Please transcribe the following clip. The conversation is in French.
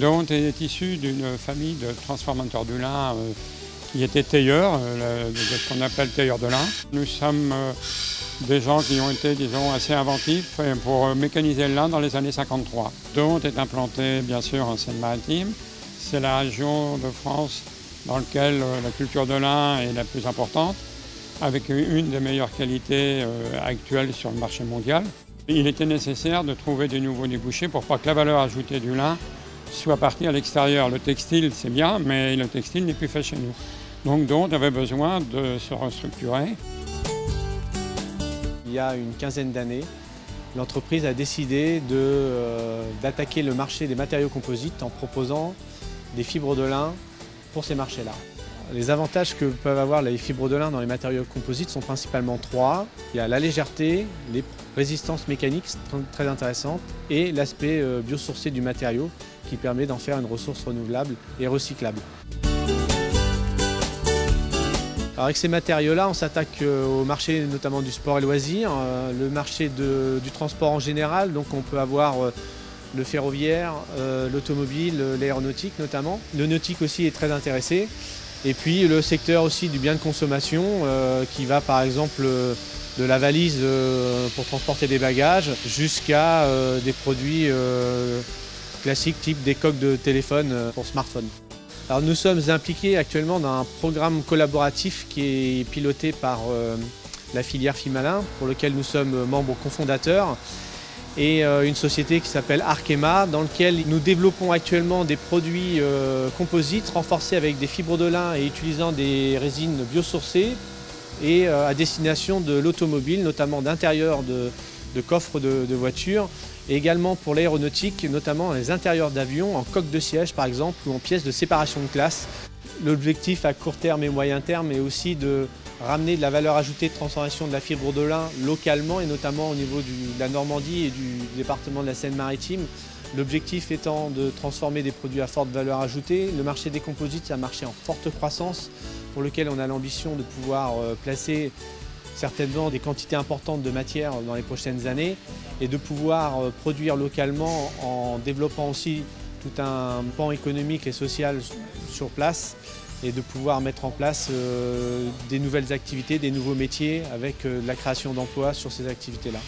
Dont est issu d'une famille de transformateurs du lin qui étaient tailleurs, de ce qu'on appelle tailleurs de lin. Nous sommes des gens qui ont été, disons, assez inventifs pour mécaniser le lin dans les années 53. Dont est implanté, bien sûr, en Seine-Maritime. C'est la région de France dans laquelle la culture de lin est la plus importante, avec une des meilleures qualités actuelles sur le marché mondial. Il était nécessaire de trouver des nouveaux débouchés pour pas que la valeur ajoutée du lin soit partie à l'extérieur. Le textile, c'est bien, mais le textile n'est plus fait chez nous. Donc Dont avait besoin de se restructurer. Il y a une quinzaine d'années, l'entreprise a décidé d'attaquer le marché des matériaux composites en proposant des fibres de lin pour ces marchés-là. Les avantages que peuvent avoir les fibres de lin dans les matériaux composites sont principalement trois. Il y a la légèreté, les résistances mécaniques très intéressantes et l'aspect biosourcé du matériau qui permet d'en faire une ressource renouvelable et recyclable. Alors avec ces matériaux-là, on s'attaque au marché notamment du sport et loisirs, le marché du transport en général, donc on peut avoir le ferroviaire, l'automobile, l'aéronautique notamment. Le nautique aussi est très intéressé. Et puis le secteur aussi du bien de consommation qui va par exemple de la valise pour transporter des bagages jusqu'à des produits classiques type des coques de téléphone pour smartphone. Alors nous sommes impliqués actuellement dans un programme collaboratif qui est piloté par la filière Fimalin pour lequel nous sommes membres cofondateurs et une société qui s'appelle Arkema dans lequel nous développons actuellement des produits composites renforcés avec des fibres de lin et utilisant des résines biosourcées et à destination de l'automobile, notamment d'intérieur de coffres de voitures et également pour l'aéronautique, notamment les intérieurs d'avions en coque de siège par exemple ou en pièces de séparation de classe. L'objectif à court terme et moyen terme est aussi de ramener de la valeur ajoutée de transformation de la fibre de lin localement et notamment au niveau de la Normandie et du département de la Seine-Maritime. L'objectif étant de transformer des produits à forte valeur ajoutée. Le marché des composites, c'est un marché en forte croissance pour lequel on a l'ambition de pouvoir placer certainement des quantités importantes de matière dans les prochaines années et de pouvoir produire localement en développant aussi tout un pan économique et social sur place et de pouvoir mettre en place des nouvelles activités, des nouveaux métiers avec la création d'emplois sur ces activités-là.